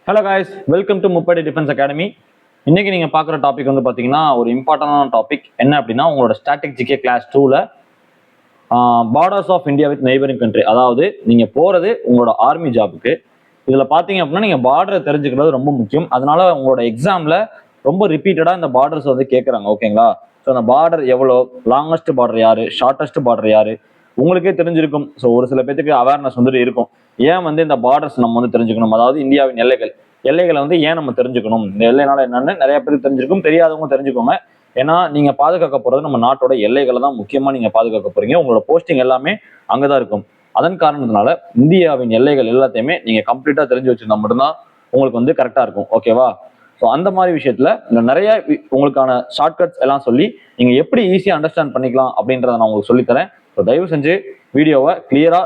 Hello guys, welcome to முப்படை defence academy. இன்னைக்கு நீங்க பார்க்குற டாபிக் வந்து பார்த்தீங்கன்னா ஒரு இம்பார்ட்டன்டான டாபிக். என்ன அப்படின்னா உங்களோட ஸ்டாட்டிக் ஜிகே கிளாஸ் 2ல borders of India with neighbouring country. அதாவது நீங்க போறது உங்களோட ஆர்மி ஜாபுக்கு. இதுல பாத்தீங்க அப்படின்னா நீங்க பார்டரை தெரிஞ்சுக்கிறது ரொம்ப முக்கியம். அதனால உங்களோட எக்ஸாம்ல ரொம்ப ரிப்பீட்டடா இந்த பார்டர்ஸ் வந்து கேட்கறாங்க. ஓகேங்களா? ஸோ அந்த பார்டர் எவ்வளோ, லாங்கஸ்ட் பார்டர் யாரு, ஷார்டஸ்ட் பார்டர் யாரு, உங்களுக்கே தெரிஞ்சிருக்கும். ஸோ ஒரு சில பேருக்கு அவேர்னஸ் வந்துட்டு இருக்கும். ஏன் வந்து இந்த பார்டர்ஸ் நம்ம வந்து தெரிஞ்சுக்கணும், அதாவது இந்தியாவின் எல்லைகளை வந்து ஏன் நம்ம தெரிஞ்சுக்கணும், இந்த எல்லைனால என்னன்னு நிறைய பேருக்கு தெரிஞ்சிருக்கும். தெரியாதவங்க தெரிஞ்சுக்கோங்க. ஏன்னா நீங்க பாதுகாக்க போறது நம்ம நாட்டோட எல்லைகளை தான் முக்கியமா நீங்க பாதுகாக்க போறீங்க. உங்களோட போஸ்டிங் எல்லாமே அங்கதான் இருக்கும். அதன் காரணத்தினால இந்தியாவின் எல்லைகள் எல்லாத்தையுமே நீங்க கம்ப்ளீட்டா தெரிஞ்சு வச்சிருந்தா மட்டும்தான் உங்களுக்கு வந்து கரெக்டா இருக்கும். ஓகேவா? ஸோ அந்த மாதிரி விஷயத்துல நிறைய உங்களுக்கான ஷார்ட்கட்ஸ் எல்லாம் சொல்லி நீங்க எப்படி ஈஸியா அண்டர்ஸ்டாண்ட் பண்ணிக்கலாம் அப்படின்றத நான் உங்களுக்கு சொல்லித்தரேன். ஸோ தயவு செஞ்சு வீடியோவை கிளியரா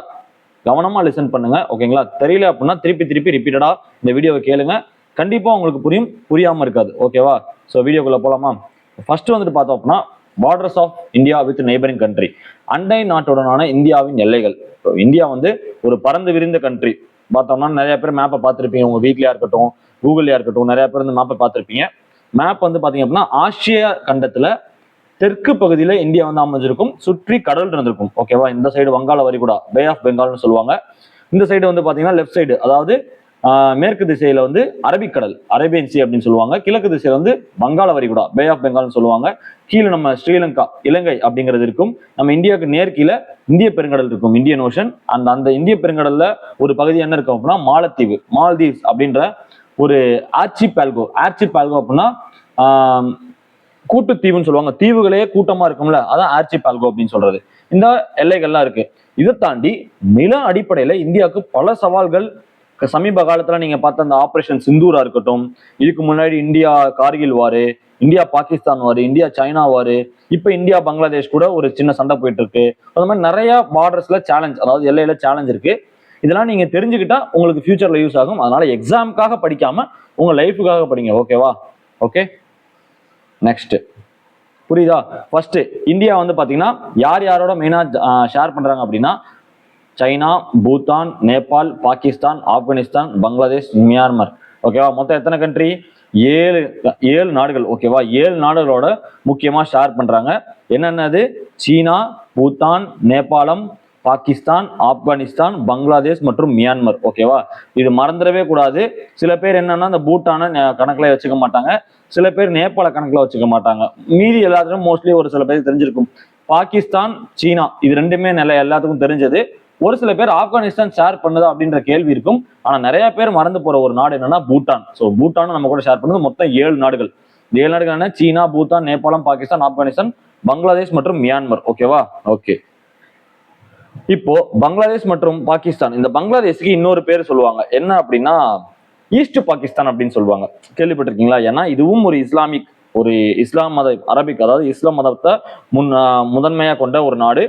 கவனமா லிசன் பண்ணுங்க. ஓகேங்களா? தெரியல அப்படின்னா திருப்பி ரிப்பீட்டடா இந்த வீடியோவை கேளுங்க. கண்டிப்பா உங்களுக்கு புரியாம இருக்காது. ஓகேவா? ஸோ வீடியோக்குள்ள போலாமா? ஃபர்ஸ்ட் வந்துட்டு பார்த்தோம் அப்படின்னா borders of India with neighbouring country. அண்டை நாட்டுடனான இந்தியாவின் எல்லைகள். இந்தியா வந்து ஒரு பறந்து விரிந்த கண்ட்ரி. பார்த்தோம்னா நிறைய பேர் மேப்பை பார்த்துருப்பீங்க. உங்க வீட்லயா இருக்கட்டும், கூகுள்லயா இருக்கட்டும், நிறைய பேர் இந்த மேப்பை பார்த்துருப்பீங்க. மேப் வந்து பாத்தீங்க அப்படின்னா ஆசிய கண்டத்துல தெற்கு பகுதியில இந்தியா வந்து அமைஞ்சிருக்கும். சுற்றி கடல் இருந்திருக்கும். ஓகேவா? இந்த சைடு வங்காள வரிகுடா, பே ஆஃப் பெங்கால்னு சொல்லுவாங்க. இந்த சைடு வந்து பாத்தீங்கன்னா லெஃப்ட் சைடு, அதாவது மேற்கு திசையில வந்து அரபிக்கடல், அரேபியன் சி அப்படின்னு சொல்லுவாங்க. கிழக்கு திசையில வந்து வங்காள வரிகுடா, பே ஆஃப் பெங்கால்னு சொல்லுவாங்க. கீழே நம்ம ஸ்ரீலங்கா, இலங்கை அப்படிங்கிறது இருக்கும். நம்ம இந்தியாவுக்கு நேர்கீழ இந்திய பெருங்கடல் இருக்கும், இந்தியன் ஓஷன். அந்த இந்திய பெருங்கடல்ல ஒரு பகுதி என்ன இருக்கும் அப்படின்னா மாலத்தீவு, மால்தீவ்ஸ் அப்படின்ற ஒரு ஆர்ச்சிபால்கோ அப்படின்னா கூட்டுத்தீவுன்னு சொல்லுவாங்க. தீவுகளே கூட்டமா இருக்கும்ல, அதான் ஆர்ச்சிபால்கோ அப்படின்னு சொல்றது. இந்த எல்லைகள்லாம் இருக்கு. இதை தாண்டி நில அடிப்படையில இந்தியாவுக்கு பல சவால்கள். சமீப காலத்துல நீங்க பார்த்த அந்த ஆபரேஷன் சிந்தூரா இருக்கட்டும், இதுக்கு முன்னாடி இந்தியா கார்கில் வாரு, இந்தியா பாகிஸ்தான் வாரு, இந்தியா சைனா வாரு, இப்ப இந்தியா பங்களாதேஷ் கூட ஒரு சின்ன சண்டை போயிட்டு இருக்கு. அந்த மாதிரி நிறைய பார்டர்ஸ்ல சேலஞ்ச், அதாவது எல்லையில சேலஞ்ச் இருக்கு. இதெல்லாம் நீங்க தெரிஞ்சுக்கிட்டா உங்களுக்கு ஃபியூச்சர்ல யூஸ் ஆகும். அதனால எக்ஸாமுக்காக படிக்காம உங்க லைஃபுக்காக படிங்க. ஓகேவா? ஓகே, நெக்ஸ்ட் புரியுதா? ஃபர்ஸ்ட் இந்தியா வந்து பாத்தீங்கன்னா யார் யாரோட மெயினா ஷேர் பண்றாங்க அப்படின்னா சைனா, பூட்டான், நேபாள், பாகிஸ்தான், ஆப்கானிஸ்தான், பங்களாதேஷ், மியான்மர். ஓகேவா? மொத்தம் எத்தனை கண்ட்ரி? ஏழு நாடுகள். ஓகேவா? 7 நாடுகளோட முக்கியமா ஷேர் பண்றாங்க. என்னென்னது? சீனா, பூட்டான், நேபாளம், பாகிஸ்தான், ஆப்கானிஸ்தான், பங்களாதேஷ் மற்றும் மியான்மர். ஓகேவா? இது மறந்துடவே கூடாது. சில பேர் என்னன்னா இந்த பூட்டான கணக்குல வச்சுக்க மாட்டாங்க, சில பேர் நேபாள கணக்குல வச்சுக்க மாட்டாங்க. மீதி எல்லாத்துக்கும் மோஸ்ட்லி ஒரு சில பேர் தெரிஞ்சிருக்கும். பாகிஸ்தான், சீனா இது ரெண்டுமே எல்லாத்துக்கும் தெரிஞ்சது. ஒரு சில பேர் ஆப்கானிஸ்தான் ஷேர் பண்ணுதா அப்படின்ற கேள்வி இருக்கும். ஆனா நிறைய பேர் மறந்து போற ஒரு நாடு என்னன்னா பூட்டான். ஸோ பூட்டான் நம்ம கூட ஷேர் பண்ணது மொத்தம் 7 நாடுகள். 7 நாடுகள் என்ன? சீனா, பூட்டான், நேபாளம், பாகிஸ்தான், ஆப்கானிஸ்தான், பங்களாதேஷ் மற்றும் மியான்மர். ஓகேவா? ஓகே. இப்போ பங்களாதேஷ் மற்றும் பாகிஸ்தான், இந்த பங்களாதேஷுக்கு இன்னொரு பேர் சொல்லுவாங்க. என்ன அப்படின்னா ஈஸ்ட் பாகிஸ்தான் அப்படின்னு சொல்லுவாங்க. கேள்விப்பட்டிருக்கீங்களா? ஏன்னா இதுவும் ஒரு இஸ்லாம் மத, அரபிக், அதாவது இஸ்லாம் மதத்தை முதன்மையா கொண்ட ஒரு நாடு.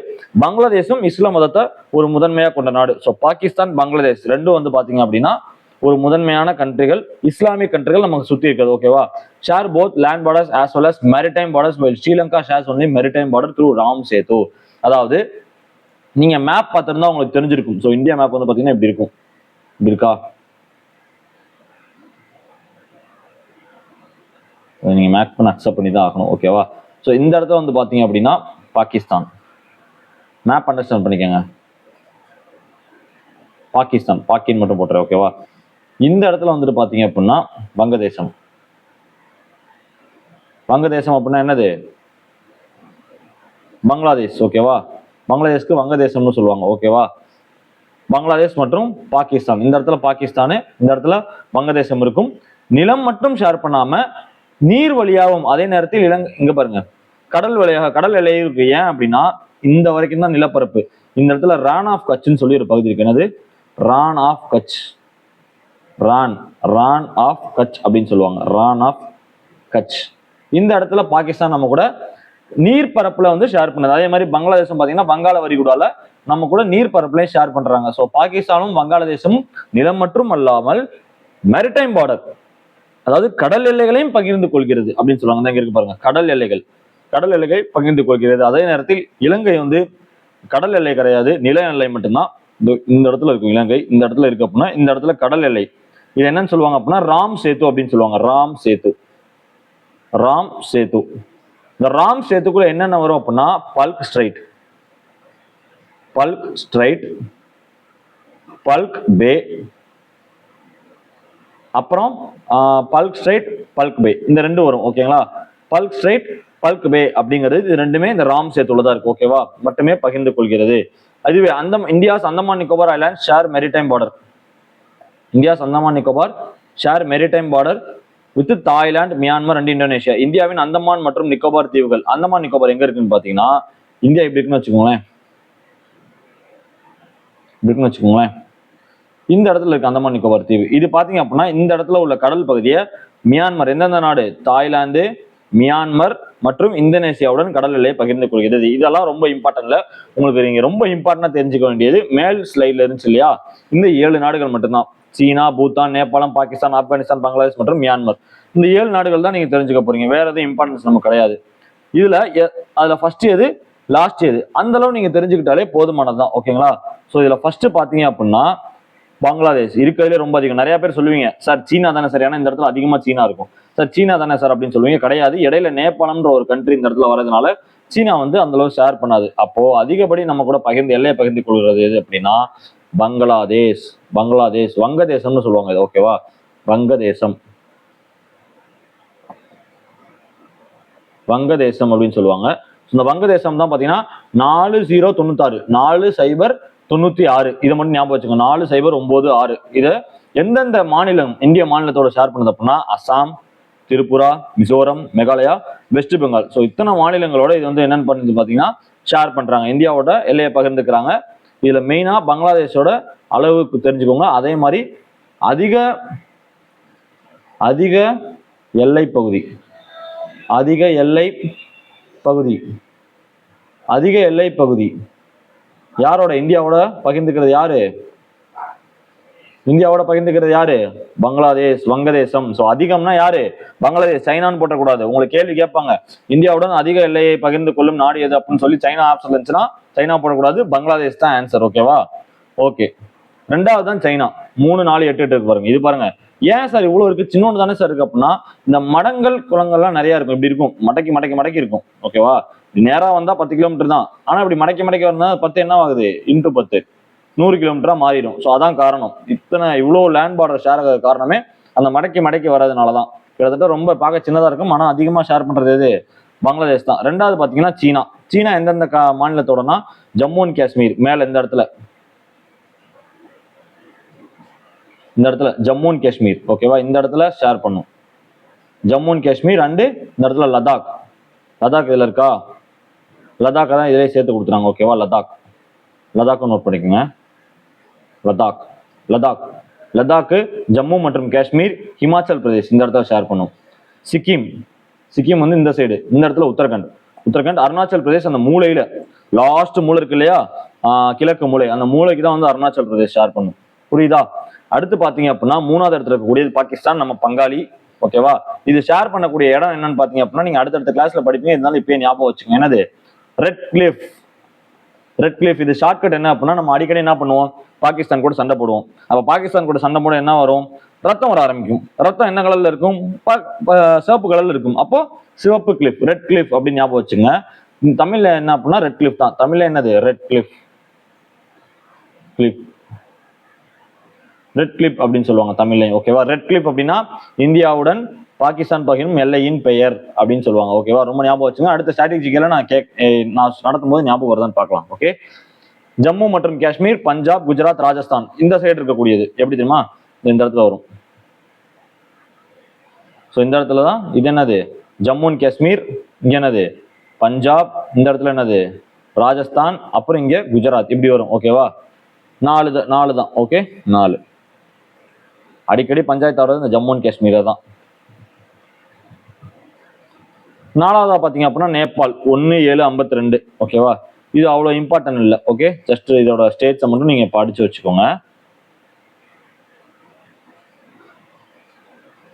பங்களாதேஷும் இஸ்லாம் மதத்தை ஒரு முதன்மையா கொண்ட நாடு. ஸோ பாகிஸ்தான், பங்களாதேஷ் ரெண்டும் வந்து பாத்தீங்க அப்படின்னா ஒரு முதன்மையான கண்ட்ரிகள், இஸ்லாமிக் கண்ட்ரிகள் நமக்கு சுத்தி இருக்கிறது. ஓகேவா? Share both land borders as well as maritime borders, while Sri Lanka shares only maritime border through Ram Sethu. அதாவது நீங்க மேப் பார்த்திருந்தா உங்களுக்கு தெரிஞ்சிருக்கும். ஸோ இந்தியா மேப் வந்து பாத்தீங்கன்னா இப்படி இருக்கும். இப்படி இருக்கா? நீங்க மேப் பண்ண அக்செப்ட் பண்ணி தான் ஆகணும். ஓகேவா? ஸோ இந்த இடத்துல வந்து பாத்தீங்க அப்படின்னா பாகிஸ்தான். மேப் அண்டர்ஸ்டாண்ட் பண்ணிக்கங்க. பாகிஸ்தான், பாக்கின் மட்டும் போட்டுறேன். ஓகேவா? இந்த இடத்துல வந்துட்டு பாத்தீங்க அப்படின்னா வங்கதேசம். வங்கதேசம் அப்படின்னா என்னது? பங்களாதேஷ். ஓகேவா? பங்களாதேஷ்க்கு வங்கதேசம்னு சொல்லுவாங்க. ஓகேவா? பங்களாதேஷ் மற்றும் பாகிஸ்தான், இந்த இடத்துல பாகிஸ்தானு, இந்த இடத்துல வங்கதேசம் இருக்கும். நிலம் மட்டும் ஷேர் பண்ணாம நீர் வழியாகவும், அதே நேரத்தில் இங்க பாருங்க கடல் வழியாக, கடல் எல்லை இருக்கு. ஏன் அப்படின்னா இந்த வரைக்கும் தான் நிலப்பரப்பு. இந்த இடத்துல ரான் ஆஃப் கட்ச்னு சொல்லி ஒரு பகுதி இருக்கு. என்னது? ரான் ஆஃப் கட்ச். ரான் ஆஃப் கட்ச் அப்படின்னு சொல்லுவாங்க. ரான் ஆஃப் கட்ச். இந்த இடத்துல பாகிஸ்தான் நம்ம கூட நீர் பரப்புல வந்து ஷேர் பண்ணது. அதே மாதிரி பங்களாதேசம் பாத்தீங்கன்னா வங்காள வரிகுடால நம்ம கூட நீர் பரப்புலையும் ஷேர் பண்றாங்க. ஸோ பாகிஸ்தானும் வங்காளதேசமும் நிலம் மற்றும் அல்லாமல் மேரிடைம் பார்டர், அதாவது கடல் எல்லைகளையும் பகிர்ந்து கொள்கிறது அப்படின்னு சொல்லுவாங்க. இங்க இருக்கு பாருங்க, கடல் எல்லைகள் பகிர்ந்து கொள்கிறது. அதே நேரத்தில் இலங்கை வந்து கடல் எல்லை கிடையாது, நில எல்லை மட்டும்தான். இந்த இடத்துல இருக்கும் இலங்கை, இந்த இடத்துல இருக்கு அப்படின்னா இந்த இடத்துல கடல் எல்லை. இது என்னன்னு சொல்லுவாங்க அப்படின்னா ராம் சேத்து அப்படின்னு சொல்லுவாங்க. ராம் சேத்து. ராம் சேத்து. இந்த ராம் சேத்துக்குள்ள என்னென்ன வரும் அப்படின்னா Palk Strait, Palk Strait, Palk Bay, அப்புறம் பல்க் ஸ்ட்ரைட், பல்க் பே, இந்த ரெண்டு வரும். ஓகேங்களா? பல்க் ஸ்ட்ரைட், பல்க் பே அப்படிங்கிறது இது ரெண்டுமே இந்த ராம் சேத்துல தான் இருக்கு. ஓகேவா? மட்டுமே பகிர்ந்து கொள்கிறது. அதுவே India's Andaman Nicobar island share maritime border. India's Andaman Nicobar share maritime border with Thailand, Myanmar and Indonesia. இந்தியாவின் அந்தமான் மற்றும் நிக்கோபார் தீவுகள். அந்தமான் நிக்கோபார் எங்க இருக்குன்னு பாத்தீங்கன்னா இந்தியா இப்படி இருக்குன்னு வச்சுக்கோங்களேன், இருக்குன்னு வச்சுக்கோங்களேன், இந்த இடத்துல இருக்கு அந்தமான் நிக்கோபார் தீவு. இது பாத்தீங்க அப்படின்னா இந்த இடத்துல உள்ள கடல் பகுதியை மியான்மர், எந்தெந்த நாடு, தாய்லாந்து, மியான்மர் மற்றும் இந்தோனேசியாவுடன் கடல் எல்லையை பகிர்ந்து கொள்கிறது. இதெல்லாம் ரொம்ப இம்பார்ட்டன்ட்ல. உங்களுக்கு நீங்க ரொம்ப இம்பார்ட்டன்டா தெரிஞ்சுக்க வேண்டியது மேல் ஸ்லைட்ல இருந்துச்சு இல்லையா, இந்த 7 நாடுகள் மட்டும்தான். சீனா, பூட்டான், நேபாளம், பாகிஸ்தான், ஆப்கானிஸ்தான், பங்களாதேஷ் மற்றும் மியான்மர். இந்த 7 நாடுகள் தான் நீங்க தெரிஞ்சுக்க போறீங்க. வேற எதுவும் இம்பார்ட்டன்ஸ் நமக்கு கிடையாது. அதுல ஃபர்ஸ்ட் எது, லாஸ்ட் எது, அந்த அளவு நீங்க தெரிஞ்சுக்கிட்டாலே போதுமானதுதான். ஓகேங்களா? சோ இதுல ஃபர்ஸ்ட் பாத்தீங்க அப்படின்னா பங்களாதேஷ் இருக்கிறதுலே ரொம்ப அதிகம். நிறைய பேர் சொல்லுவீங்க சார் சீனா தானே சார், ஏன்னா இந்த இடத்துல அதிகமா சீனா இருக்கும். சார் சீனா தானே சார் அப்படின்னு சொல்லுவீங்க. கிடையாது, இடையில நேபாளம்ன்ற ஒரு கண்ட்ரி இந்த இடத்துல வரதுனால சீனா அந்த அளவு ஷேர் பண்ணாது. அப்போ அதிகப்படி நம்ம கூட எல்லையை பகிர்ந்து கொள்கிறது எது அப்படின்னா பங்களாதேஷ். பங்களாதேஷ் வங்கதேசம்னு சொல்லுவாங்க இது. ஓகேவா? வங்கதேசம், வங்கதேசம் அப்படின்னு சொல்லுவாங்க. இந்த வங்கதேசம் தான் பாத்தீங்கன்னா 4096 4096. இதை மட்டும் ஞாபகம் வச்சுக்கோங்க. 4096. இதை எந்தெந்த மாநிலம் இந்திய மாநிலத்தோட ஷேர் பண்ணது அப்படின்னா அசாம், திரிபுரா, மிசோரம், மேகாலயா, வெஸ்ட் பெங்கால். ஸோ இத்தனை மாநிலங்களோட இது என்னன்னு பண்ணுது பாத்தீங்கன்னா ஷேர் பண்றாங்க, இந்தியாவோட எல்லையை பகிர்ந்துக்கிறாங்க. இதுல மெயினா பங்களாதேஷோட அளவுக்கு தெரிஞ்சுக்கோங்க. அதே மாதிரி அதிக அதிக எல்லை பகுதி, அதிக எல்லை பகுதி, அதிக எல்லை பகுதி யாரோட, இந்தியாவோட பகிர்ந்துக்கிறது யாரு, இந்தியாவோட பகிர்ந்துக்கிறது யாரு, பங்களாதேஷ், வங்கதேசம். சோ அதிகம்னா யாரு, பங்களாதேஷ். சைனான்னு போட்டக்கூடாது. உங்களுக்கு கேள்வி கேட்பாங்க, இந்தியாவுடன் அதிக எல்லையை பகிர்ந்து கொள்ளும் நாடு எது அப்படின்னு சொல்லி சைனா ஆப்ஷன் இருந்துச்சுன்னா சைனா போடக்கூடாது, பங்களாதேஷ் தான் ஆன்சர். ஓகேவா? ஓகே. ரெண்டாவது தான் சைனா. 3, 4, 8 இருக்கு பாருங்க. இது பாருங்க, ஏன் சார் இவ்வளவு இருக்கு, சின்னொன்று தானே சார் இருக்கு அப்படின்னா இந்த மடங்கள் குளங்கள்லாம் நிறைய இருக்கும். இப்படி இருக்கும், மடக்கி மடக்கி மடக்கி இருக்கும். ஓகேவா? நேரா வந்தா 10 கிலோமீட்டர் தான், ஆனா இப்படி மடக்கி மடக்கி வரனா 10 என்ன ஆகுது, இன்ட்டு 10 100 கிலோமீட்டரா மாறிடும். ஸோ அதான் காரணம். இவ்வளவு லேண்ட் பார்டர் ஷேர் ஆகிறது காரணமே அந்த மடக்கி மடக்கி வர்றதுனாலதான். கிட்டத்தட்ட ரொம்ப பார்க்க சின்னதா இருக்கும், ஆனா அதிகமா ஷேர் பண்றது எது, பங்களாதேஷ் தான். ரெண்டாவது பாத்தீங்கன்னா சீனா. சீனா எந்தெந்த மாநிலத்தோடனா ஜம்மு அண்ட் காஷ்மீர். மேல இந்த இடத்துல ஜம்மு அண்ட் காஷ்மீர். ஓகேவா? இந்த இடத்துல ஷேர் பண்ணும் ஜம்மு அண்ட் காஷ்மீர். அண்டு இந்த இடத்துல லடாக். லடாக் இதுல இருக்கா, லடாக் தான் இதிலே சேர்த்து கொடுத்துறாங்க. ஓகேவா? லடாக், லடாக் நோட் பண்ணிக்கோங்க. லடாக், லடாக், லடாக், ஜம்மு மற்றும் காஷ்மீர், ஹிமாச்சல் பிரதேஷ் இந்த இடத்துல ஷேர் பண்ணும். சிக்கிம், சிக்கிம் இந்த சைடு, இந்த இடத்துல உத்தரகண்ட், உத்தரகண்ட், அருணாச்சல் பிரதேஷ் அந்த மூலையில லாஸ்ட் மூலை இருக்கு இல்லையா, கிழக்கு மூலை, அந்த மூளைக்கு தான் அருணாச்சல் பிரதேஷ் ஷேர் பண்ணும். புரியுதா? அடுத்து பாத்தீங்க அப்படின்னா 3வது இடத்துல இருக்கக்கூடியது பாகிஸ்தான், நம்ம பங்காளி. ஓகேவா? இது ஷேர் பண்ணக்கூடிய இடம் என்னன்னு பாத்தீங்க அப்படின்னா நீங்க அடுத்தடுத்த கிளாஸ்ல படிப்பீங்க, இருந்தாலும் இப்பயே ஞாபகம் வச்சுக்கோங்க. என்னது, ரெட் கிளிஃப். Red Cliff. இது ஷார்ட்கட் என்ன அப்படின்னா நம்ம அடிக்கடி என்ன பண்ணுவோம், பாகிஸ்தான் கூட சண்டை போடுவோம். அப்ப பாகிஸ்தான் கூட சண்டை போட என்ன வரும், ரத்தம் வர ஆரம்பிக்கும். ரத்தம் என்ன கலர்ல இருக்கும், சிவப்பு கலர்ல இருக்கும். அப்போ சிவப்பு கிளிஃப், ரெட் கிளிஃப் அப்படின்னு ஞாபகம் வச்சுங்க. தமிழ்ல என்ன அப்படின்னா ரெட் கிளிஃப் தான். தமிழ்ல என்னது, red Cliff, Cliff, red clip அப்படின்னு சொல்லுவாங்க தமிழ்லையும். ஓகேவா? ரெட் கிளிப் அப்படின்னா இந்தியாவுடன் பாகிஸ்தான் பகிரும் எல்லையின் பெயர் அப்படின்னு சொல்லுவாங்க. ஓகேவா? ரொம்ப ஞாபகம் வச்சுங்க. அடுத்த ஸ்ட்ராட்டஜிக்கல நான் நடத்தும் போது ஞாபகம் வருதான்னு பார்க்கலாம். ஓகே. ஜம்மு மற்றும் காஷ்மீர், பஞ்சாப், குஜராத், ராஜஸ்தான் இந்த சைடு இருக்கக்கூடியது எப்படி தெரியுமா, இந்த இடத்துல வரும். ஸோ இந்த இடத்துல தான் இது என்னது, ஜம்மு அண்ட் காஷ்மீர். இங்க என்னது, பஞ்சாப். இந்த இடத்துல என்னது, ராஜஸ்தான். அப்புறம் இங்க குஜராத். இப்படி வரும். ஓகேவா? 4 தான். ஓகே, 4. அடிக்கடி பஞ்சாயத்து ஆகிறது இந்த ஜம்மு அண்ட் காஷ்மீர் தான். 4வதா பாத்தீங்க அப்படின்னா நேபாள் 1752. ஓகேவா? இது அவ்வளவு இம்பார்ட்டன்ட் இல்லை. ஓகே, ஜஸ்ட் இதோட ஸ்டேட்ஸை மட்டும் நீங்க படிச்சு வச்சுக்கோங்க.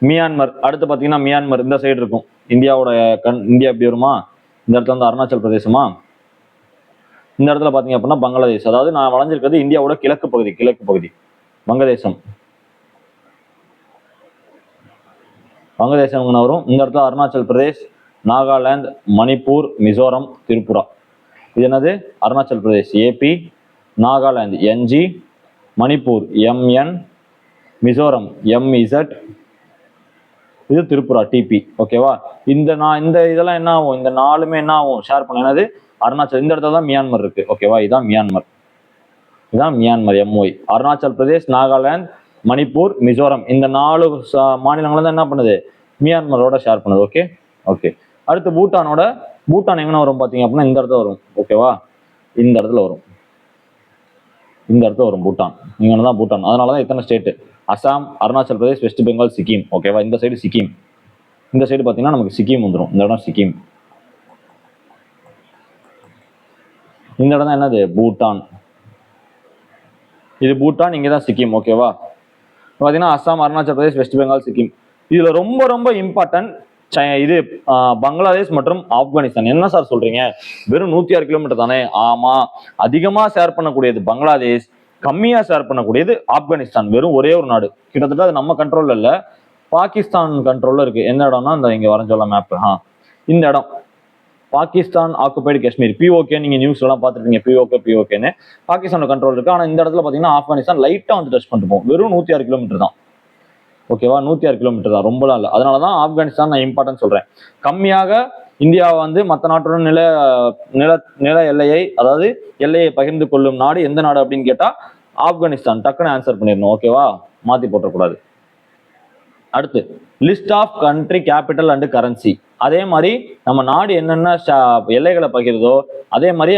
மியான்மர். அடுத்து பாத்தீங்கன்னா மியான்மர் இந்த சைடு இருக்கும். இந்தியாவோட இந்தியா எப்படி வருமா, இந்த இடத்துல அருணாச்சல் பிரதேசமா, இந்த இடத்துல பாத்தீங்க அப்படின்னா பங்களாதேஷ். அதாவது நான் வளைஞ்சிருக்கிறது இந்தியாவோட கிழக்கு பகுதி, கிழக்கு பகுதி வங்கதேசம். வங்கதேசம் வரும். இந்த இடத்துல அருணாச்சல் பிரதேஷ், நாகாலாந்து, மணிப்பூர், மிசோரம், திரிபுரா. இது என்னது? Arunachal Pradesh AP, Nagaland NG, Manipur MN, Mizoram MZ, இது திரிபுரா டிபி. ஓகேவா? இந்த இதெல்லாம் என்ன ஆகும்? இந்த நாலுமே என்ன ஆகும்? ஷேர் பண்ண என்னது? அருணாச்சல். இந்த இடத்துல தான் மியான்மர் இருக்கு. ஓகேவா? இதுதான் மியான்மர். இதுதான் மியான்மர் எம்ஒய். அருணாச்சல் பிரதேஷ், நாகாலாந்து, மணிப்பூர், மிசோரம் இந்த 4 மாநிலங்களும் தான் என்ன பண்ணுது? மியான்மரோட ஷேர் பண்ணுது. Okay okay. அடுத்து பூட்டான் எங்கே வரும் பார்த்தீங்க அப்படின்னா இந்த இடத்துல வரும். ஓகேவா? இந்த இடத்துல வரும். இந்த இடத்துல வரும் பூட்டான். இங்கே தான் பூட்டான். அதனால தான் எத்தனை ஸ்டேட்டு? அசாம், அருணாச்சல் பிரதேஷ், வெஸ்ட் பெங்கால், சிக்கிம். ஓகேவா? இந்த சைடு சிக்கிம். இந்த சைடு பார்த்தீங்கன்னா நமக்கு சிக்கிம் வந்துடும். இந்த இடம் சிக்கிம். இந்த இடம் தான் என்னது? பூட்டான். இது பூட்டான், இங்கே தான் சிக்கிம். ஓகேவா? பார்த்தீங்கன்னா அசாம், அருணாச்சல் பிரதேஷ், வெஸ்ட் பெங்கால், சிக்கிம். இதுல ரொம்ப ரொம்ப இம்பார்ட்டன்ட் இது பங்களாதேஷ் மற்றும் ஆப்கானிஸ்தான். என்ன சார் சொல்றீங்க? வெறும் 106 கிலோமீட்டர் தானே? ஆமா. அதிகமா ஷேர் பண்ணக்கூடியது பங்களாதேஷ், கம்மியா ஷேர் பண்ணக்கூடியது ஆப்கானிஸ்தான். வெறும் ஒரே ஒரு நாடு. கிட்டத்தட்ட அது நம்ம கண்ட்ரோல்ல இல்ல, பாகிஸ்தான் கண்ட்ரோல்ல இருக்கு. எந்த இடம்னா இந்த இங்க வரைஞ்சோல மேப். இந்த இடம் பாகிஸ்தான் ஆக்குபைடு காஷ்மீர். பிஓகே நீங்க நியூஸ் எல்லாம் பார்த்துருப்பீங்க. பிஓகேன்னு பாகிஸ்தானோட கண்ட்ரோல் இருக்கு. ஆனா இந்த இடத்துல பாத்தீங்கன்னா ஆப்கானிஸ்தான் லைட்டா வந்து டச் பண்ணிட்டு போகும். வெறும் 106 கிலோமீட்டர் தான். ஓகேவா? 106 கிலோமீட்டர் தான், ரொம்பலாம் இல்லை. அதனாலதான் ஆப்கானிஸ்தான் நான் இம்பார்ட்டன்ட் சொல்றேன். கம்மியாக இந்தியாவை வந்து மற்ற நாட்டுடன் நில எல்லையை, அதாவது எல்லையை பகிர்ந்து கொள்ளும் நாடு எந்த நாடு அப்படின்னு கேட்டா ஆப்கானிஸ்தான். டக்குன்னு ஆன்சர் பண்ணிடணும். ஓகேவா? மாத்தி போட்டக்கூடாது. அடுத்து list of country capital and currency. அதே மாதிரி நம்ம நாடு என்னென்ன எல்லைகளை பகிர்தோ அதே மாதிரி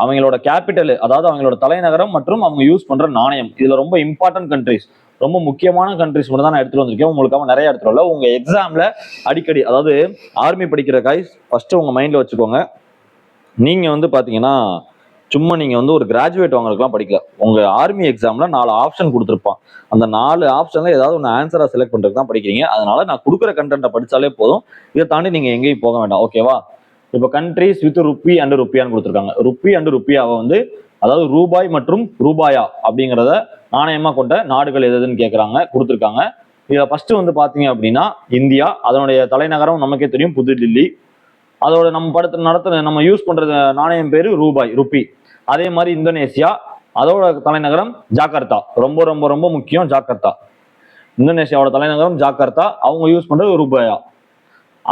அவங்களோட கேபிட்டல், அதாவது அவங்களோட தலைநகரம் மற்றும் அவங்க யூஸ் பண்ற நாணயம். இதுல ரொம்ப இம்பார்ட்டன்ட் கண்ட்ரிஸ், ரொம்ப முக்கியமான கண்ட்ரிஸ் மட்டும் தான் நான் எடுத்துட்டு வந்திருக்கேன். உங்களுக்காக நிறைய எடுத்துட்டு வரல. உங்க எக்ஸாம்ல அடிக்கடி, அதாவது ஆர்மி படிக்கிற கைஸ் ஃபர்ஸ்ட் உங்க மைண்ட்ல வச்சுக்கோங்க. நீங்க வந்து பாத்தீங்கன்னா சும்மா நீங்க வந்து ஒரு கிராஜுவேட் வாங்குறதுக்குலாம் படிக்கல. உங்க ஆர்மி எக்ஸாம்ல 4 ஆப்ஷன் கொடுத்துருப்பான். அந்த 4 ஆப்ஷன்ல ஏதாவது ஒன்று ஆன்சரா செலக்ட் பண்றதுக்கு தான் படிக்கிறீங்க. அதனால நான் கொடுக்குற கண்டென்ட்டை படிச்சாலே போதும். இதை தாண்டி நீங்க எங்கேயும் போக வேண்டாம். ஓகேவா? இப்போ கண்ட்ரிஸ் வித் ருப்பி அண்ட் ருப்பியான்னு கொடுத்துருக்காங்க. ருப்பி அண்ட் ருப்பியாவை வந்து, அதாவது ரூபாய் மற்றும் ரூபாயா அப்படிங்கிறத நாணயமா கொண்ட நாடுகள் எதுன்னு கேட்கறாங்க, கொடுத்துருக்காங்க. இதுல ஃபர்ஸ்ட் வந்து பாத்தீங்க அப்படின்னா இந்தியா. அதனுடைய தலைநகரம் நமக்கே தெரியும், புதுடில்லி. அதோட நம்ம யூஸ் பண்றது நாணயம் பேரு ரூபாய், ருப்பி. அதே மாதிரி இந்தோனேசியா, அதோட தலைநகரம் ஜாகர்த்தா. ரொம்ப ரொம்ப ரொம்ப முக்கியம், ஜாகர்த்தா. இந்தோனேசியாவோட தலைநகரம் ஜாகர்த்தா. அவங்க யூஸ் பண்றது ரூபாயா.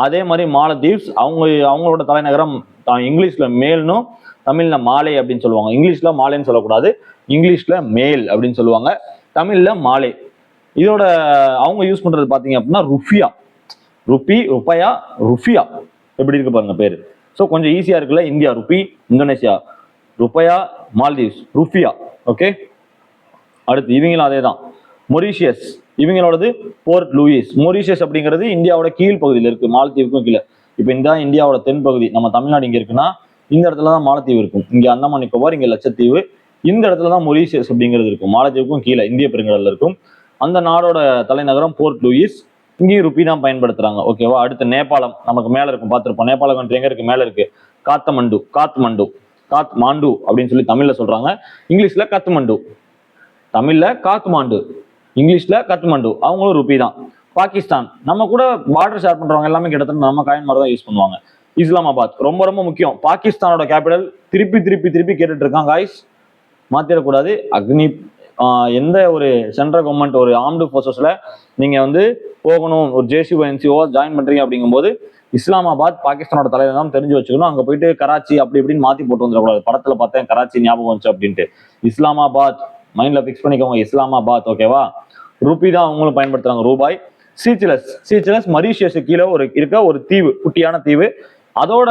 அதே மாதிரி மாலத்தீவ்ஸ், அவங்களோட தலைநகரம் இங்கிலீஷ்ல மேல்னும் தமிழ்ல மாலே அப்படின்னு சொல்லுவாங்க. இங்கிலீஷ்ல மாலேன்னு சொல்லக்கூடாது, இங்கிலீஷ்ல மேல் அப்படின்னு சொல்லுவாங்க, தமிழ்ல மாலே. இதோட அவங்க யூஸ் பண்றது பாத்தீங்க அப்படின்னா ருஃபியா. ருப்பி, ருப்பயா, ருஃபியா. எப்படி இருக்கு பாருங்க பேரு. ஸோ கொஞ்சம் ஈஸியா இருக்குல்ல. India rupee, Indonesia rupiah, Maldives rufiyaa. Okay. அடுத்து இவங்களும் அதே தான். மொரீஷியஸ், இவங்களோடது போர்ட் லூயிஸ். மொரீஷியஸ் அப்படிங்கிறது இந்தியாவோட கீழ் பகுதியில் இருக்கு, மாலத்தீவுக்கும் கீழே. இப்போ இந்த இந்தியாவோட தென் பகுதி, நம்ம தமிழ்நாடு இங்க இருக்குன்னா இந்த இடத்துல தான் மாலத்தீவு இருக்கும். இங்க அந்தமான் நிக்கோபார், இங்க லட்சத்தீவு. இந்த இடத்துல தான் மொரீஷியஸ் அப்படிங்கிறது இருக்கும். மாலத்தீவுக்கும் கீழே இந்திய பெருங்கடல்ல இருக்கும். அந்த நாடோட தலைநகரம் போர்ட் லூயிஸ். இங்கேயும் ருப்பி தான் பயன்படுத்துறாங்க. ஓகேவா? அடுத்து நேபாளம், நமக்கு மேல இருக்கும், பார்த்திருப்போம். நேபாள கண்ட்ரி எங்க இருக்கு? மேல இருக்கு. காத்மாண்டு அப்படின்னு சொல்லி தமிழ்ல சொல்றாங்க, இங்கிலீஷ்ல காத்மண்டு. தமிழ்ல காத்மாண்டு, இங்கிலீஷ்ல காத்மண்டு. அவங்களும் ருப்பி தான். பாகிஸ்தான், நம்ம கூட பார்டர் ஷேர் பண்றவங்க எல்லாமே கிட்டத்தட்ட நம்ம காயின் மாதிரி தான் யூஸ் பண்ணுவாங்க. இஸ்லாமாபாத் ரொம்ப ரொம்ப முக்கியம். பாகிஸ்தானோட கேபிட்டல் திருப்பி திருப்பி திருப்பி கேட்டுட்டு இருக்காங்க காய்ஸ், மாத்திரக்கூடாது. எந்த ஒரு சென்ட்ரல் கவர்மெண்ட், ஒரு ஆர்ம்டு போர்சஸ்ல நீங்க வந்து போகணும், ஒரு ஜேசிஓ என்சிஓ ஜாயின் பண்றீங்க அப்படிங்கும்போது இஸ்லாமாபாத் பாகிஸ்தானோட தலைநகரம் தெரிஞ்சு வச்சுக்கணும். அங்க போயிட்டு கராச்சி அப்படி இப்படின்னு மாத்தி போட்டு வந்துடக்கூடாது. படத்துல பார்த்தேன் கராச்சி ஞாபகம் வந்துச்சு அப்படின்ட்டு. இஸ்லாமாபாத் மைண்ட்ல பிக்ஸ் பண்ணிக்கோங்க, இஸ்லாமாபாத். ஓகேவா? ருப்பி தான் அவங்களும் பயன்படுத்துறாங்க, ரூபாய். சீச்சலஸ் மரீஷியஸ் கீழே இருக்க ஒரு தீவு, குட்டியான தீவு. அதோட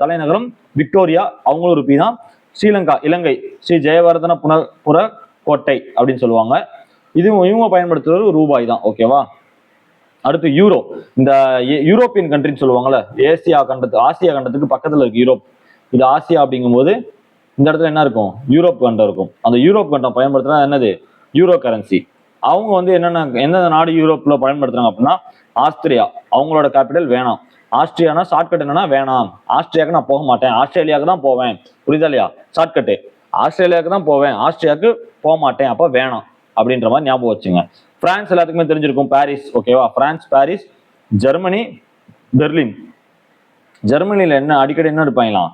தலைநகரம் விக்டோரியா, அவங்களும் ருப்பி தான். ஸ்ரீலங்கா, இலங்கை, ஸ்ரீ ஜெயவர்தன புர கோட்டை அப்படின்னு சொல்லுவாங்க. இவங்க பயன்படுத்துறது ரூபாய் தான். ஓகேவா? அடுத்து யூரோ. இந்த யூரோப்பியன் கண்ட்ரின்னு சொல்லுவாங்கல்ல, ஆசியா கண்டத்துக்கு பக்கத்துல இருக்கு யூரோப். இது ஆசியா அப்படிங்கும்போது இந்த இடத்துல என்ன இருக்கும்? யூரோப் கண்டம் இருக்கும். அந்த யூரோப் கண்டம் பயன்படுத்துறது என்னது? Euro currency. அவங்க வந்து எந்தெந்த நாடு யூரோப்ல பயன்படுத்துறாங்க அப்படின்னா ஆஸ்திரியா. அவங்களோட கேபிட்டல் வேணாம். ஆஸ்திரியானா ஷார்ட்கட் என்னன்னா வேணாம், ஆஸ்திரியாவுக்கு நான் போக மாட்டேன், ஆஸ்திரேலியாவுக்கு தான் போவேன். புரியுதா இல்லையா? ஷார்ட்கட்டு ஆஸ்திரேலியாவுக்கு தான் போவேன், ஆஸ்திரியாவுக்கு போக மாட்டேன், அப்ப வேணாம். அப்படின்ற மாதிரி ஞாபகம் வச்சுங்க. பிரான்ஸ் எல்லாத்துக்குமே தெரிஞ்சிருக்கும், பாரிஸ். ஓகேவா, பிரான்ஸ் பாரிஸ். Germany Berlin. ஜெர்மனில என்ன அடிக்கடி என்ன அடிப்பாங்களாம்,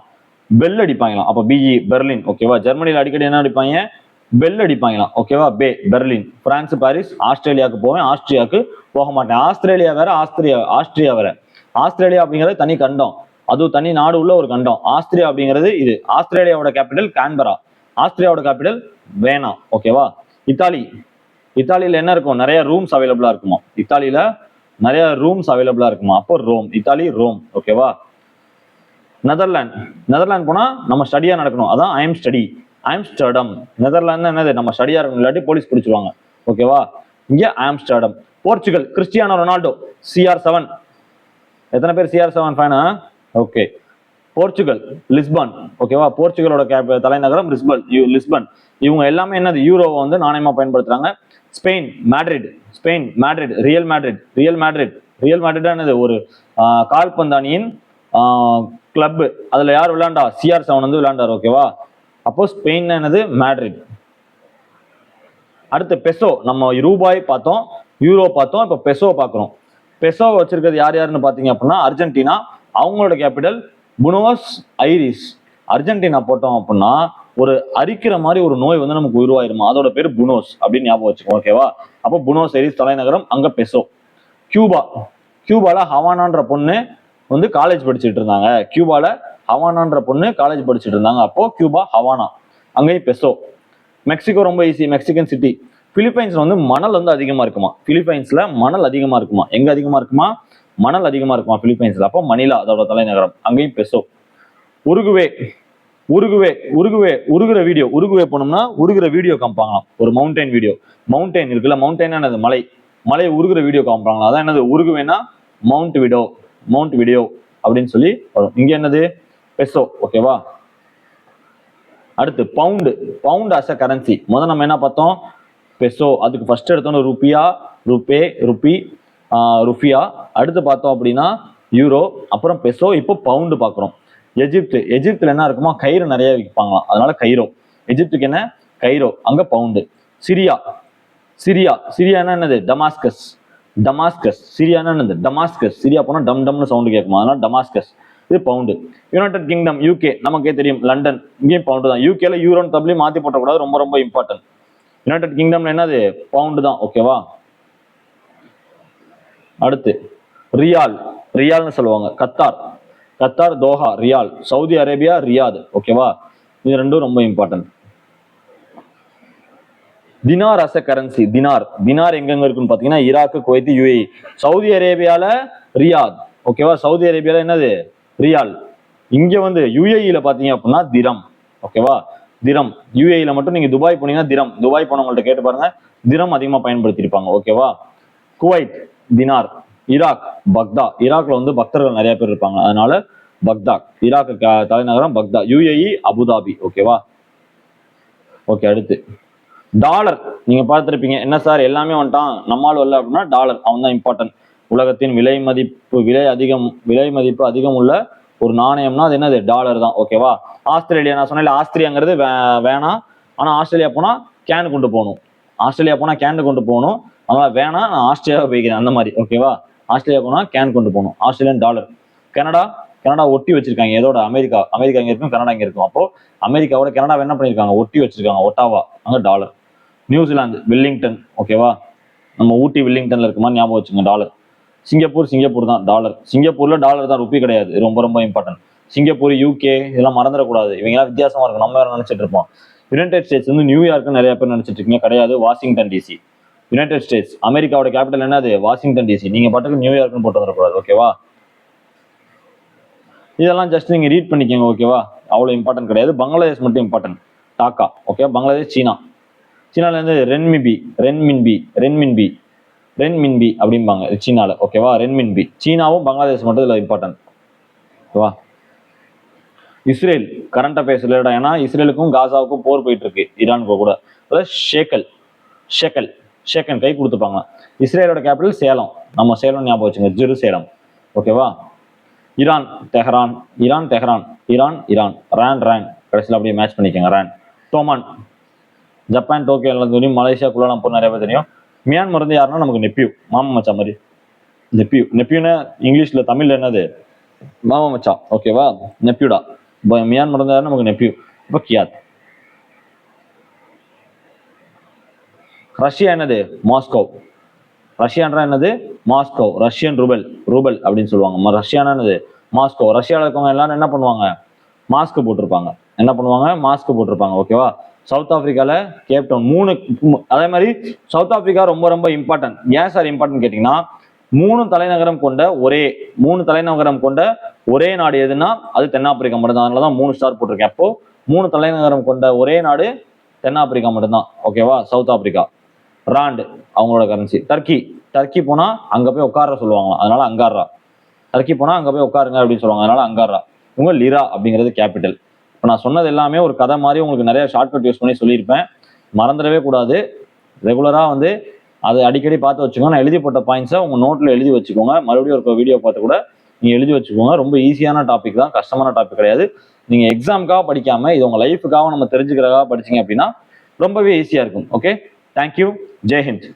பெல் அடிப்பாங்களாம். அப்போ பிஇ பெர்லின். ஓகேவா, ஜெர்மனில அடிக்கடி என்ன அடிப்பாங்க, பெல் அடிப்பாங்களாம். ஓகேவா, பெர்லின். France Paris. ஆஸ்திரேலியாவுக்கு போவேன், ஆஸ்திரியாவுக்கு போக மாட்டேன். ஆஸ்திரேலியா வேற, ஆஸ்திரியா வேற. ஆஸ்திரேலியா அப்படிங்கிறது தனி கண்டம், அதுவும் தனி நாடு உள்ள ஒரு கண்டம். ஆஸ்திரியா அப்படிங்கிறது இது. ஆஸ்திரேலியாவோட கேபிட்டல் கான்பரா, ஆஸ்திரியாவோட கேபிட்டல் வேனா. ஓகேவா. இத்தாலி. இத்தாலியில என்ன இருக்கும், நிறைய ரூம்ஸ் அவைலபிளா இருக்குமா. இத்தாலியில நிறைய ரூம்ஸ் அவைலபிளா இருக்குமா. அப்போ ரோம். Italy Rome. ஓகேவா. நெதர்லாந்து. நெதர்லாந்து போனா நம்ம ஸ்டடியா நடக்கணும், அதான் I am study. Amsterdam. Netherlands என்னது, நம்ம ஸ்டடியா இருக்கணும், இல்லாட்டி போலீஸ் பிடிச்சிருவாங்க. ஓகேவா. இங்க Amsterdam. Portugal. Cristiano Ronaldo. CR7. எத்தனை பேர் CR7 ஃபேனா? ஓகே. போர்ச்சுகல். லிஸ்பன். ஓகேவா, போர்ச்சுகலோட தலைநகரம் லிஸ்பன். இவங்க எல்லாமே என்னது, யூரோவை வந்து நாணயமா பயன்படுத்துறாங்க. Spain. Madrid. Spain Madrid. Real Madrid. Real Madrid என்னது, ஒரு கால்பந்தானியின் கிளப். அதுல யார் விளையாண்டா, CR7 வந்து விளையாண்டார். ஓகேவா. அப்போ ஸ்பெயின் என்னது, மேட்ரிட். அடுத்து பெசோ. நம்ம ரூபாய் பார்த்தோம், யூரோ பார்த்தோம், இப்போ பெசோ பார்க்குறோம். பெசோ வச்சிருக்கிறது யார் யாருன்னு பார்த்தீங்க அப்படின்னா அர்ஜென்டினா. அவங்களோட கேபிட்டல் புனோஸ் ஐரிஸ். அர்ஜென்டினா போட்டோம் அப்படின்னா ஒரு அரிக்கிற மாதிரி ஒரு நோய் வந்து நமக்கு உருவாயிருமா, அதோட பேர் புனோஸ் அப்படின்னு ஞாபகம் வச்சுக்கோ. ஓகேவா. அப்போ புனோஸ் ஐரிஸ் தலைநகரம், அங்க பெசோ. கியூபா. கியூபால ஹவானான்ற பொண்ணு வந்து காலேஜ் படிச்சுட்டு இருந்தாங்க. கியூபால ஹவானான்ற பொண்ணு காலேஜ் படிச்சுட்டு இருந்தாங்க. அப்போ கியூபா ஹவானா, அங்கேயும் பெசோ. மெக்சிகோ ரொம்ப ஈஸி, மெக்சிகன் சிட்டி. பிலிப்பைன்ஸ்ல வந்து மணல் வந்து அதிகமா இருக்குமா. பிலிப்பைன்ஸ்ல மணல் அதிகமா இருக்குமா. எங்க அதிகமா இருக்குமா, மணல் அதிகமா இருக்குமா பிலிப்பைன்ஸ்ல. அப்போ மணிலா அதோட தலைநகரம், அங்கேயும் பெசோ. உருகுவே. உருகுற வீடியோ. உருகுவே போனோம்னா உருகுற வீடியோ காமிப்பாங்களாம், ஒரு மவுண்டைன் வீடியோ. மவுண்டைன் இருக்குல்ல, மவுண்டைன் என்னது, மலை உருகுற வீடியோ காமிப்பாங்களா, அதான் என்னது உருகுவேனா மவுண்ட் வீடியோ அப்படின்னு சொல்லி வரும். இங்க என்னது, பெசோ. ஓகேவா. அடுத்து pound. Pound as a currency. முதல் நம்ம என்ன பார்த்தோம், பெசோ. அதுக்கு ஃபர்ஸ்ட் எடுத்தோம் ருப்பியா, ருபியா. அடுத்து பார்த்தோம் அப்படின்னா யூரோ, அப்புறம் பெசோ, இப்போ பவுண்டு பார்க்குறோம். எஜிப்துல என்ன இருக்குமா, கயிறு நிறைய விற்பாங்களாம், அதனால கைரோ. எஜிப்துக்கு என்ன, கைரோ, அங்க பவுண்டு. சிரியா என்னது, டமாஸ்கஸ். சிரியா என்னது, டமாஸ்கஸ். சிரியா போனா டம் டம்னு சவுண்டு கேட்குமா, அதனால டமாஸ்கஸ். இது பவுண்டு. யுனைடெட் கிங்டம், யூகே, நமக்கே தெரியும், லண்டன், இங்கேயும் பவுண்டு தான். யூகேல யூரோன்னு தப்பிலி மாத்தி போட்டக்கூடாது, ரொம்ப ரொம்ப இம்பார்ட்டன்ட். யுனைடெட் கிங்டம்ல என்னது, பவுண்டு தான். ஓகேவா. அடுத்து ரியால்னு சொல்லுவாங்க. Qatar Doha riyal. Saudi Arabia Riyadh. ஓகேவா. இது ரெண்டும் ரொம்ப important. Dinar as a currency. தினார் எங்கெங்க இருக்குன்னு பாத்தீங்கன்னா ஈராக், குவைத், UAE. சவுதி அரேபியால ரியாத். ஓகேவா. சவுதி அரேபியால என்னது, ரியால். இங்க வந்து UAE பாத்தீங்க அப்படின்னா திரம். ஓகேவா. திரம். UAE மட்டும் நீங்க துபாய் போனீங்கன்னா திரம். துபாய் போனவங்கள்ட்ட கேட்டு பாருங்க, திரம் அதிகமா பயன்படுத்தி இருப்பாங்க. ஓகேவா. Kuwait dinar. ஈராக் பக்தா. ஈராக்ல வந்து பக்தர்கள் நிறைய பேர் இருப்பாங்க, அதனால பக்தாக். ஈராக் தலைநகரம் பக்தா. UAE Abu Dhabi. ஓகேவா. ஓகே. அடுத்து டாலர். நீங்க பார்த்துருப்பீங்க, என்ன சார் எல்லாமே வந்துட்டான் நம்மால் வரல அப்படின்னா டாலர், அவன் தான் இம்பார்ட்டன்ட். உலகத்தின் விலை மதிப்பு அதிகம் உள்ள ஒரு நாணயம்னா அது என்னது, டாலர் தான். ஓகேவா. ஆஸ்திரேலியா, நான் சொன்னேன் ஆஸ்திரியாங்கிறது வேணாம், ஆனா ஆஸ்திரேலியா போனா கேன் கொண்டு போகணும். அதனால வேணாம், நான் ஆஸ்திரேலியாவை போய்க்கிறேன் அந்த மாதிரி. ஓகேவா. ஆஸ்திரேலியா போனா கேன் கொண்டு போகணும். Australian dollar. கனடா ஒட்டி வச்சிருக்காங்க எதோட, அமெரிக்கா இங்க இருக்கும், கனடா இங்க இருக்கும். அப்போ அமெரிக்காவோட கனடா என்ன பண்ணிருக்காங்க, ஒட்டி வச்சிருக்காங்க, ஒட்டாவா, அங்க டாலர். New Zealand Wellington. ஓகேவா. நம்ம ஊட்டி வெல்லிங்டன்ல இருக்குமா ஞாபகம் வச்சுங்க, டாலர். சிங்கப்பூர் தான் டாலர். சிங்கப்பூர்ல டாலர் தான், ருப்பி கிடையாது, ரொம்ப ரொம்ப இம்பார்ட்டன்ட். சிங்கப்பூர், UK இதெல்லாம் மறந்துடக்கூடாது, இவங்க எல்லாம் வித்தியாசமா இருக்கும், நம்ம வேற நினைச்சிட்டு இருப்போம். யுனைடெட் ஸ்டேட்ஸ் வந்து நியூயார்க் நிறைய பேர் நினைச்சிட்டு இருக்கீங்க, கிடையாது, வாஷிங்டன் DC. யுனைடெட் ஸ்டேட்ஸ், அமெரிக்காவோட கேபிட்டல் என்னது, வாஷிங்டன் DC. நீங்க பாட்டுக்கு நியூயார்க்னு போட்டு வந்துடக்கூடாது. ஓகேவா. இதெல்லாம் ஜஸ்ட் நீங்க ரீட் பண்ணிக்கோங்க. ஓகேவா. அவ்வளவு இம்பார்ட்டன்ட் கிடையாது. பங்களாதேஷ் மட்டும் இம்பார்ட்டன்ட். டாக்கா. ஓகே. பங்களாதேஷ். சீனால இருந்து ரென்மின்பி அப்படிம்பாங்க சீனால. ஓகேவா. ரென்மின்பி. சீனாவும் பங்களாதேஷ் மட்டும் இதுல இம்பார்ட்டன்ட். ஓகேவா. இஸ்ரேல் கரண்ட் அஃபேர்ஸ் ரிலேட்டட், ஏன்னா இஸ்ரேலுக்கும் காசாவுக்கும் போர் போயிட்டு இருக்கு, ஈரானுக்கு கூட. ஷேக்கன் கை கொடுத்துப்பாங்க. இஸ்ரேலோட கேபிட்டல் சேலம், நம்ம சேலம் ஞாபகம் வச்சுங்க, ஜெருசேலம். ஓகேவா. Iran Tehran. ரேன் கடைசியில் அப்படியே மேட்ச் பண்ணிக்கோங்க, ரேன். ஜப்பான் டோக்கியோ எல்லாம் தெரியும், மலேசியா குலாலம்பூர் நிறைய பேர் தெரியும். மியான்மர் வந்து யாருன்னா நமக்கு நெப்பியூ, மாமா மச்சா மாதிரி. நெப்பியூன்னு இங்கிலீஷ்ல தமிழ்ல என்னது, மாமா மச்சா, ஓகேவா, நெப்பியூடா. மியான்மர் வந்து யாருன்னா நமக்கு நெப்பியூ. இப்போ கியாத். ரஷ்யா என்னது, மாஸ்கோ. ரஷ்யான்றா என்னது, மாஸ்கோ. ரஷ்யன் ரூபல், ரூபல் அப்படின்னு சொல்லுவாங்க. ரஷ்யானா என்னது, மாஸ்கோ. ரஷ்யாவில் இருக்கவங்க எல்லாரும் என்ன பண்ணுவாங்க, மாஸ்க் போட்டிருப்பாங்க. என்ன பண்ணுவாங்க, மாஸ்க் போட்டிருப்பாங்க, ஓகேவா. சவுத் ஆப்பிரிக்கால கேப்டவுன். அதே மாதிரி சவுத் ஆப்பிரிக்கா ரொம்ப ரொம்ப இம்பார்ட்டன்ட். ஏன் சார் இம்பார்ட்டன்ட் கேட்டீங்கன்னா, மூணு தலைநகரம் கொண்ட ஒரே நாடு எதுன்னா அது தென்னாப்பிரிக்கா மட்டும்தான். அதனாலதான் 3 ஸ்டார் போட்டிருக்கேன். அப்போ 3 தலைநகரம் கொண்ட ஒரே நாடு தென்னாப்பிரிக்கா மட்டும்தான், ஓகேவா. South Africa. ராண்ட் அவங்களோட கரன்சி. டர்க்கி போனா அங்க போய் உட்கார சொல்லுவாங்க, அதனால அங்காரா. டர்க்கி போனா அங்க போய் உட்காருங்க அப்படின்னு சொல்லுவாங்க, அதனால அங்காரா. உங்க லிரா அப்படிங்கிறது கேபிட்டல். இப்போ நான் சொன்னது எல்லாமே ஒரு கதை மாதிரி உங்களுக்கு நிறைய ஷார்ட்கட் யூஸ் பண்ணி சொல்லியிருப்பேன். மறந்துடவே கூடாது. ரெகுலரா வந்து அதை அடிக்கடி பார்த்து வச்சுக்கோங்க. நான் எழுதி போட்ட பாயிண்ட்ஸை உங்க நோட்ல எழுதி வச்சுக்கோங்க. மறுபடியும் ஒரு வீடியோ பார்த்து கூட நீங்க எழுதி வச்சுக்கோங்க. ரொம்ப ஈஸியான டாபிக் தான், கஷ்டமான டாபிக் கிடையாது. நீங்க எக்ஸாமுக்காக படிக்காம இது உங்க லைஃபுக்காக நம்ம தெரிஞ்சுக்கிறதுக்காக படிச்சீங்க அப்படின்னா ரொம்பவே ஈஸியா இருக்கும். Okay, thank you. ஜெய் ஹிந்த்.